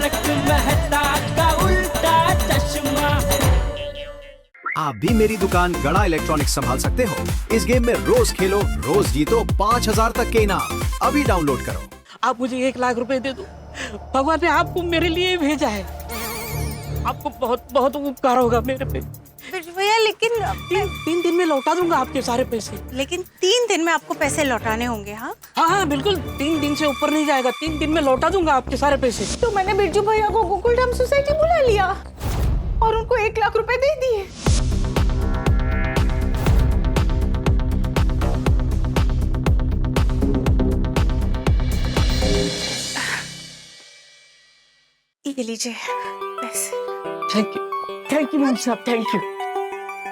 तारक मेहता का उल्टा चश्मा। आप भी मेरी दुकान गड़ा इलेक्ट्रॉनिक्स संभाल सकते हो। इस गेम में रोज खेलो, रोज जीतो 5000 तक के इनाम। अभी डाउनलोड करो। आप मुझे 1 लाख रुपए दे दो, भगवान ने आपको मेरे लिए भेजा है। आपको बहुत बहुत उपकार होगा मेरे पे। भैया लेकिन 3 दिन में लौटा दूंगा आपके सारे पैसे। लेकिन 3 दिन में आपको पैसे लौटाने होंगे। हाँ हाँ बिल्कुल, 3 दिन से ऊपर नहीं जाएगा। 3 दिन में लौटा दूंगा आपके सारे पैसे। तो मैंने बिरजू भैया को गोकुलधाम सोसाइटी बुला लिया और उनको 1 लाख रुपए दे दिए। ये लीजिए पैसे। थैंक यू मैम साहब, थैंक यू।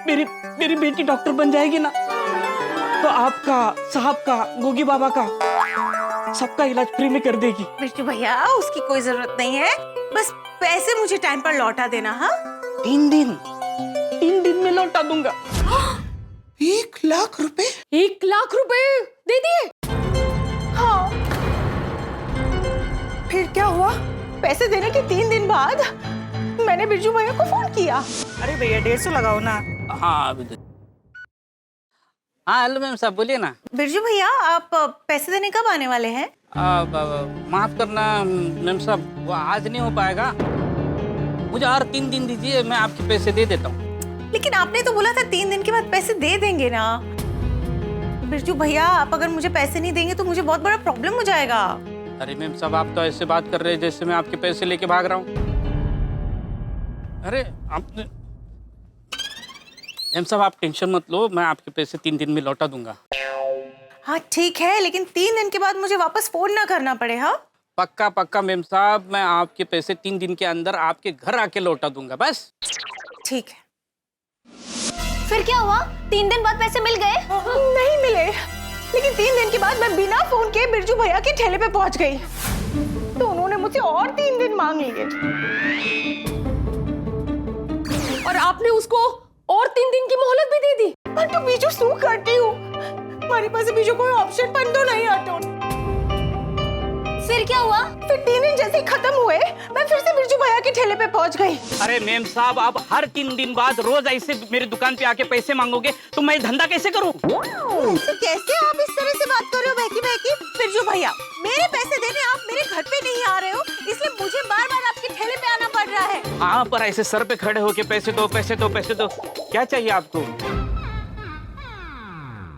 मेरी बेटी डॉक्टर बन जाएगी ना, तो आपका, साहब का, गोगी बाबा का, सबका इलाज फ्री में कर देगी। बिरजू भैया उसकी कोई जरूरत नहीं है, बस पैसे मुझे टाइम पर लौटा देना। हाँ 3 दिन में लौटा दूंगा। 1 लाख रुपए? 1 लाख रुपए दे दिए? हाँ। फिर क्या हुआ? पैसे देने के 3 दिन बाद मैंने बिरजू भैया को फोन किया। अरे भैया 150 लगाओ ना। हाँ हेलो मैम साहब, बोलिए ना। बिरजू भैया आप पैसे देने कब आने वाले हैं? माफ करना मैम साहब, वो आज नहीं हो पाएगा। मुझे और 3 दिन दीजिए, मैं आपके पैसे दे देता हूँ। लेकिन आपने तो बोला था 3 दिन के बाद पैसे दे देंगे ना। बिरजू भैया आप अगर मुझे पैसे नहीं देंगे तो मुझे बहुत बड़ा प्रॉब्लम हो जाएगा। अरे मैम साहब, आप तो ऐसे बात कर रहे हैं जैसे मैं आपके पैसे लेके भाग रहा हूँ। अरे आपने, मैम साहब आप टेंशन मत लो, मैं आपके पैसे 3 दिन में लौटा दूंगा। हाँ ठीक है, लेकिन 3 दिन के बाद मुझे वापस फोन ना करना पड़े। हाँ पक्का पक्का मैम साहब, मैं आपके पैसे 3 दिन के अंदर आपके घर आके लौटा दूंगा, बस। ठीक है। फिर क्या हुआ? 3 दिन बाद पैसे मिल गए? नहीं मिले, लेकिन 3 दिन के बाद मैं बिना फोन के बिरजू भैया के ठेले पे पहुंच गई, तो उन्होंने मुझसे और 3 दिन मांग लिए। और आपने उसको और 3 दिन की मोहलत भी दे दी? पर तो बीजू शू करती हूँ, हमारे पास बीजू कोई ऑप्शन बन तो नहीं आता। फिर क्या हुआ? फिर 3 दिन जैसे ही खत्म हुए मैं फिर से बिरजू भैया के ठेले पे पहुंच गई। अरे मैम साहब, आप हर 3 दिन बाद रोज ऐसे मेरी दुकान पे आके पैसे मांगोगे तो मैं धंधा कैसे करूं? तो कैसे आप इस तरह से बात कर रहे हो बहकी? बिरजू भैया मेरे पैसे देने आप मेरे घर पे नहीं आ रहे हो, इसलिए मुझे बार बार आपके ठेले पे आना पड़ रहा है। हाँ, पर ऐसे सर पे खड़े होके पैसे दो पैसे दो पैसे दो, क्या चाहिए आपको?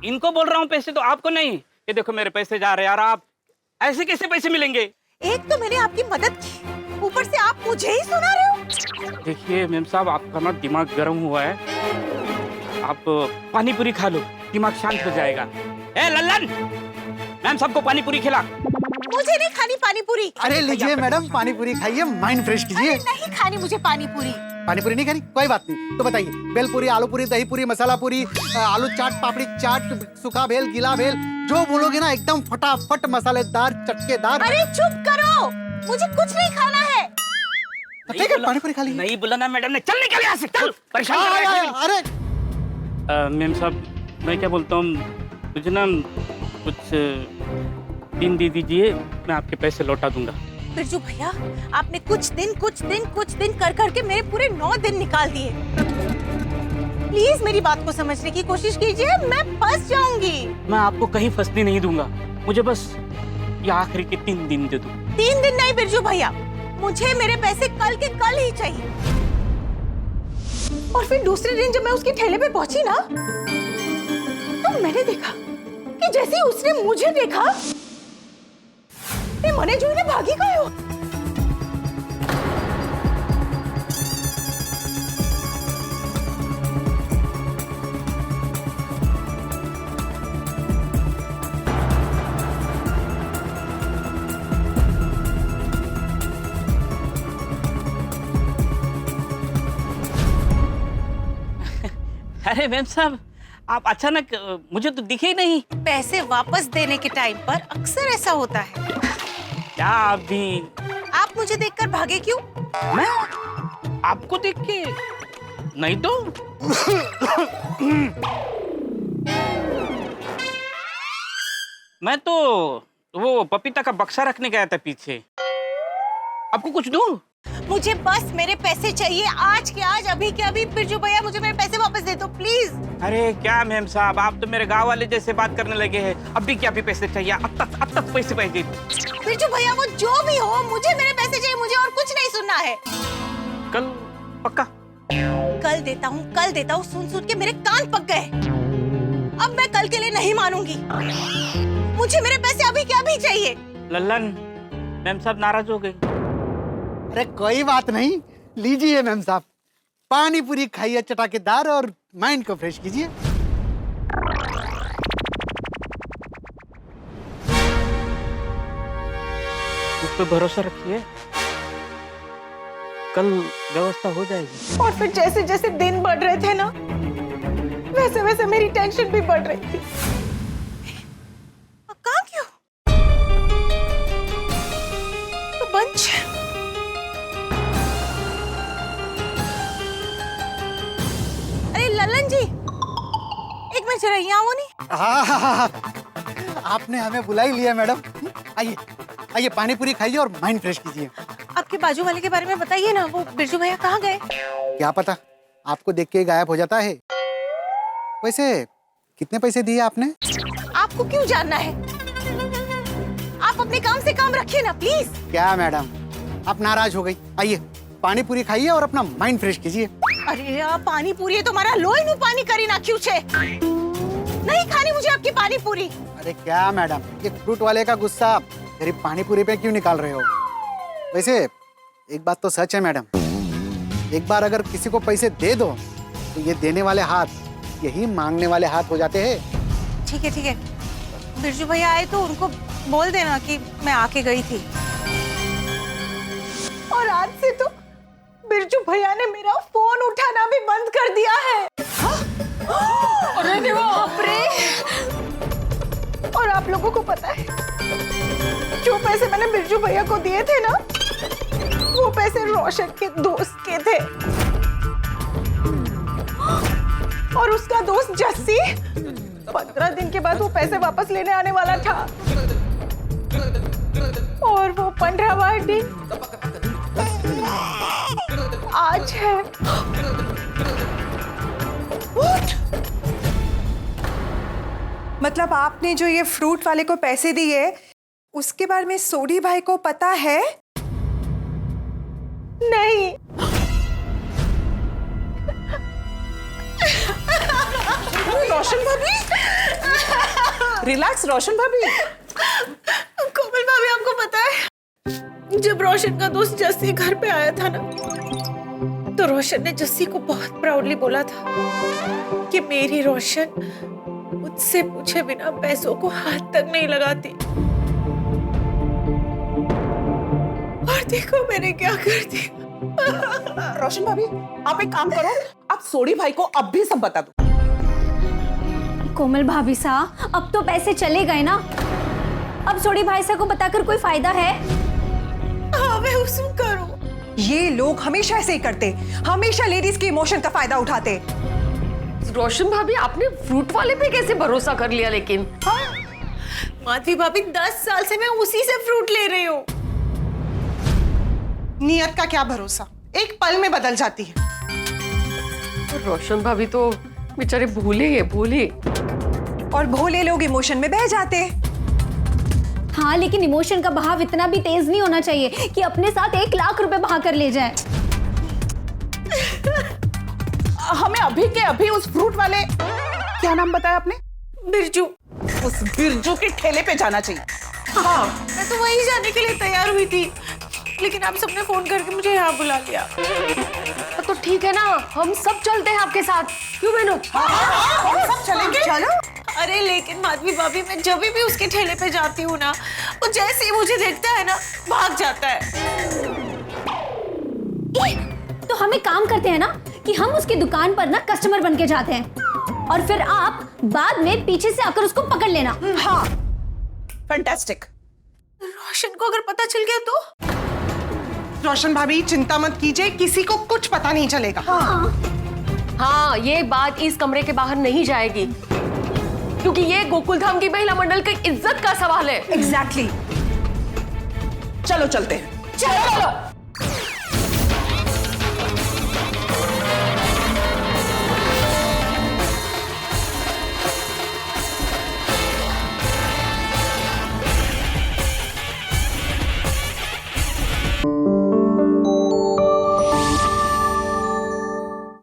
इनको बोल रहा हूँ पैसे दो, आपको नहीं। ये देखो मेरे पैसे जा रहे हैं यार, आप ऐसे कैसे पैसे मिलेंगे? एक तो मैंने आपकी मदद की, ऊपर से आप मुझे ही सुना रहे हो। देखिए मैम साहब, आपका ना दिमाग गर्म हुआ है, आप पानी पूरी खा लो, दिमाग शांत हो जाएगा। ए लल्लन, मैम सबको पानी पूरी खिला। मुझे नहीं खानी पानी पूरी। अरे लीजिए मैडम, पानी पूरी खाइए, माइंड फ्रेश कीजिए। नहीं खानी मुझे पानी पूरी। पानी पूरी नहीं खानी? कोई बात नहीं, तो बताइए, बेल पूरी, आलू पूरी, दही पूरी, मसाला पूरी, आलू चाट, पापड़ी चाट, सूखा भेल, गीला भेल, जो बोलोगे ना एकदम फटाफट मसालेदार चटकेदार। अरे चुप करो, मुझे कुछ नहीं खाना है। ठीक है, पानी पूरी खा लीजिए। नहीं बोला ना मैडम ने, चल निकल यहाँ से, चल, परेशान कर रहा है। अरे मैम साहब, मैं क्या बोलता हूँ, मुझे ना कुछ दिन दे दीजिए, मैं आपके पैसे लौटा दूंगा। बिरजू भैया आपने कुछ दिन कर करके मेरे पूरे 9 दिन निकाल दिए। प्लीज मेरी बात को समझने की कोशिश कीजिए, मैं फंस जाऊंगी। मैं आपको कहीं फंसने नहीं दूंगा, मुझे बस ये आखिरी के 3 दिन दे दो। 3 दिन नहीं बिरजू भैया, मुझे मेरे पैसे कल के कल ही चाहिए। और फिर दूसरे दिन जब मैं उसके ठेले पे पहुंची ना, तो मैंने देखा कि जैसे ही उसने मुझे देखा, मने जो ने भागी गयो। अरे मैम साहब, आप अचानक, मुझे तो दिखे ही नहीं। पैसे वापस देने के टाइम पर अक्सर ऐसा होता है। क्या आप भी? आप मुझे देखकर भागे क्यों? मैं आपको देख के नहीं तो मैं तो वो पपीता का बक्सा रखने गया था पीछे। आपको कुछ दूं? मुझे बस मेरे पैसे चाहिए, आज के आज, अभी के अभी। बिरजू भैया मुझे मेरे पैसे वापस दे दो प्लीज। अरे क्या मैम साहब, आप तो मेरे गाँव वाले जैसे बात करने लगे हैं। अभी क्या भी पैसे चाहिए? अब तक पैसे चाहिए। बिरजू भैया वो जो भी हो, मुझे मेरे पैसे चाहिए, मुझे और कुछ नहीं सुनना है। कल पक्का? कल देता हूँ, सुन के मेरे कान पक गए। अब मैं कल के लिए नहीं मानूंगी, मुझे मेरे पैसे अभी के अभी चाहिए। लल्लन, मैम साहब नाराज हो गई। अरे कोई बात नहीं, लीजिए मैम साहब, पानी पूरी खाइए चटाकेदार और माइंड को फ्रेश कीजिए। उस पे भरोसा रखिए, कल व्यवस्था हो जाएगी। और फिर जैसे जैसे दिन बढ़ रहे थे ना, वैसे वैसे मेरी टेंशन भी बढ़ रही थी। कहाँ क्यों? तो बंच। अरे ललन जी, एक मिनट जरा यहाँ आओ नहीं। हाँ, आपने हमें बुला ही लिया मैडम। आइए आइए, पानी पूरी खाइए और माइंड फ्रेश कीजिए। आपके बाजू वाले के बारे में बताइए ना, वो बिरजू भैया कहाँ गए? क्या पता, आपको देख के ही गायब हो जाता है। वैसे कितने पैसे दिए आपने? आपको क्यों जानना है? आप अपने काम से काम रखिए ना प्लीज। क्या मैडम, आप नाराज हो गई? आइए पानी पूरी खाइए और अपना माइंड फ्रेश कीजिए। अरे यार, पानी पूरी तुम्हारा लोही नु पानी करी ना क्यों छे? नहीं खानी मुझे आपकी पानी पूरी। अरे क्या मैडम, ये फ्रूट वाले का गुस्सा गरीब पानी पूरी पे क्यों निकाल रहे हो? वैसे एक बात तो सच है मैडम, एक बार अगर किसी को पैसे दे दो तो ये देने वाले हाथ यही मांगने वाले हाथ हो जाते हैं। ठीक है, बिरजू भैया आए तो उनको बोल देना कि मैं आके गई थी। और आज से तो बिरजू भैया ने मेरा फोन उठाना भी बंद कर दिया है। अरे बाप रे! और आप लोगों को पता है, जो पैसे मैंने बिरजू भैया को दिए थे ना, वो पैसे रोशन के दोस्त के थे। और उसका दोस्त जस्सी 15 दिन के बाद वो पैसे वापस लेने आने वाला था। और वो 15वां दिन आज है। मतलब आपने जो ये फ्रूट वाले को पैसे दिए, उसके बारे में सोडी भाई को पता है? नहीं। रोशन भाभी, रिलैक्स रोशन भाभी। कोमल भाभी, आपको पता है, जब रोशन का दोस्त जस्सी घर पे आया था ना, तो रोशन ने जस्सी को बहुत प्राउडली बोला था कि मेरी रोशन मुझसे पूछे बिना पैसों को हाथ तक नहीं लगाती। और देखो मैंने क्या कर दिया। रोशन भाभी, आप एक काम करो, आप सोडी भाई को अब भी सब बता दो। कोमल भाभी साहब, अब तो पैसे चले गए ना, अब सोडी भाई साहब को बताकर कोई फायदा है? हाँ, मैं उसमें करूं। ये लोग हमेशा ऐसे ही करते, हमेशा लेडीज के इमोशन का फायदा उठाते। रोशन भाभी, आपने फ्रूट वाले पे कैसे भरोसा कर लिया? लेकिन माधवी भाभी, 10 साल से मैं उसी से फ्रूट ले रही हूँ। नियत का क्या भरोसा, एक पल में बदल जाती है। रोशन भाभी तो बेचारे भूले। और भोले लोग इमोशन में बह जाते। हाँ, लेकिन इमोशन का बहाव इतना भी तेज नहीं होना चाहिए कि अपने साथ 1 लाख रुपए बहा कर ले जाए। हमें अभी के अभी उस फ्रूट वाले, क्या नाम बताया आपने? बिरजू। उस बिरजू के ठेले पे जाना चाहिए। हाँ, मैं तो वहीं जाने के लिए तैयार हुई थी, लेकिन आप सबने फोन करके मुझे यहाँ बुला लिया। तो ठीक है ना, हम सब चलते हैं आपके साथ। क्यों बहनों? हम सब चलेंगे। चलो। अरे लेकिन माधवी भाभी, मैं जब भी उसके ठेले पे जाती हूँ ना, वो जैसे ही मुझे देखता है ना, भाग जाता है। तो हम एक काम करते हैं ना कि हम उसकी दुकान पर ना कस्टमर बन के जाते हैं और फिर आप बाद में पीछे से आकर उसको पकड़ लेना। हाँ, फैंटास्टिक। रोशन को अगर पता चल गया तो? रोशन भाभी, चिंता मत कीजिए, किसी को कुछ पता नहीं चलेगा। हाँ, ये बात इस कमरे के बाहर नहीं जाएगी, क्योंकि ये गोकुलधाम की महिला मंडल की इज्जत का सवाल है। एग्जैक्टली। चलो चलते हैं। चलो।